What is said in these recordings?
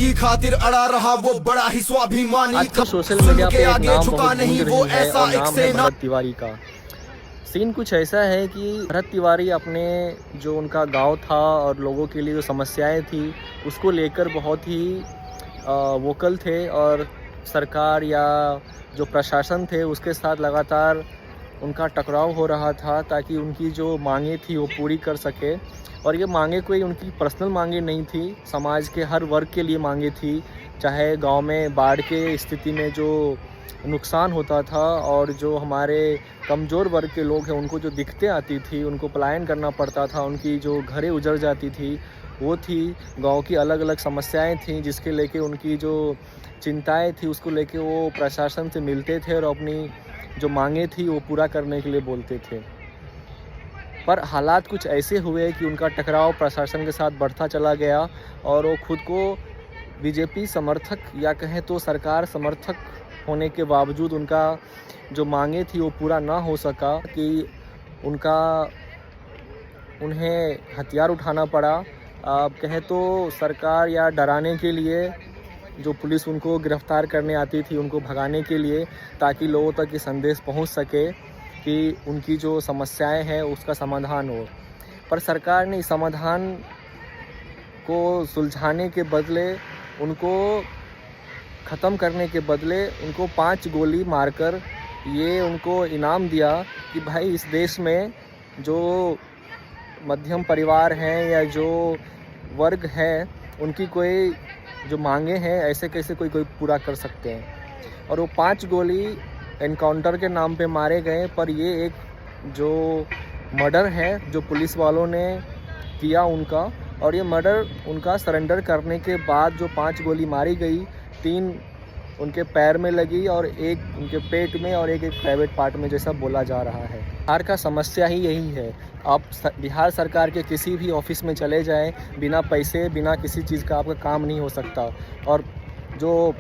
की खातिर अड़ा रहा वो बड़ा ही स्वाभिमानी आजकल सोशल मीडिया पे एक नाम बहुत नहीं गूंज वो रही है ऐसा और एक नाम है सेना। भरत तिवारी का। सीन कुछ ऐसा है कि भरत तिवारी अपने जो उनका गांव था और लोगों के लिए जो समस्याएं थी उसको लेकर बहुत ही वोकल थे और सरकार या जो प्रशासन थे उसके साथ लगातार उनका टकराव हो रहा था ताकि उनकी जो मांगें थी वो पूरी कर सके। और ये मांगें कोई उनकी पर्सनल मांगें नहीं थी, समाज के हर वर्ग के लिए मांगें थी। चाहे गांव में बाढ़ के स्थिति में जो नुकसान होता था और जो हमारे कमज़ोर वर्ग के लोग हैं उनको जो दिक्कतें आती थी, उनको पलायन करना पड़ता था, उनकी जो घरें उजड़ जाती थी वो थी। गांव की अलग अलग समस्याएं थीं जिसके लेके उनकी जो चिंताएं थी उसको लेके वो प्रशासन से मिलते थे और अपनी जो मांगें थी वो पूरा करने के लिए बोलते थे। पर हालात कुछ ऐसे हुए कि उनका टकराव प्रशासन के साथ बढ़ता चला गया और वो खुद को बीजेपी समर्थक या कहें तो सरकार समर्थक होने के बावजूद उनका जो मांगे थी वो पूरा ना हो सका कि उन्हें हथियार उठाना पड़ा। अब कहें तो सरकार या डराने के लिए जो पुलिस उनको गिरफ्तार करने आती थी उनको भगाने के लिए, ताकि लोगों तक ये संदेश पहुंच सके कि उनकी जो समस्याएं हैं उसका समाधान हो। पर सरकार ने इस समाधान को सुलझाने के बदले, उनको ख़त्म करने के बदले उनको 5 गोली मारकर ये उनको इनाम दिया कि भाई इस देश में जो मध्यम परिवार हैं या जो वर्ग है उनकी कोई जो मांगे हैं ऐसे कैसे कोई पूरा कर सकते हैं। और वो 5 गोली एनकाउंटर के नाम पे मारे गए, पर ये एक जो मर्डर है जो पुलिस वालों ने किया उनका, और ये मर्डर उनका सरेंडर करने के बाद जो 5 गोली मारी गई, 3 उनके पैर में लगी और एक उनके पेट में और एक प्राइवेट पार्ट में जैसा बोला जा रहा है। बिहार का समस्या ही यही है। आप बिहार सरकार के किसी भी ऑफिस में चले जाएं, बिना पैसे बिना किसी चीज़ का आपका काम नहीं हो सकता। और जो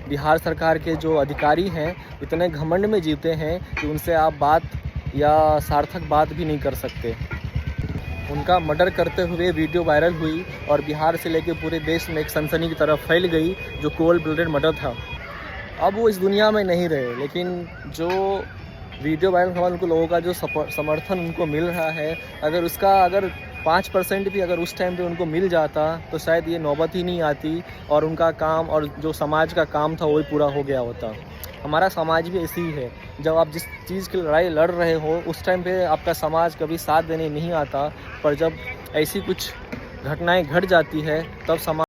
बिहार सरकार के जो अधिकारी हैं इतने घमंड में जीते हैं कि उनसे आप बात या सार्थक बात भी नहीं कर सकते। उनका मर्डर करते हुए वीडियो वायरल हुई और बिहार से लेकर पूरे देश में एक सनसनी की तरफ फैल गई जो कोल्ड ब्लडेड मर्डर था। अब वो इस दुनिया में नहीं रहे, लेकिन जो वीडियो वायरल हुआ उनको लोगों का जो समर्थन उनको मिल रहा है, अगर 5% भी अगर उस टाइम पे उनको मिल जाता तो शायद ये नौबत ही नहीं आती और उनका काम और जो समाज का काम था वही पूरा हो गया होता। हमारा समाज भी ऐसी ही है, जब आप जिस चीज़ की लड़ाई लड़ रहे हो उस टाइम पे आपका समाज कभी साथ देने नहीं आता, पर जब ऐसी कुछ घटनाएं घट जाती है तब समाज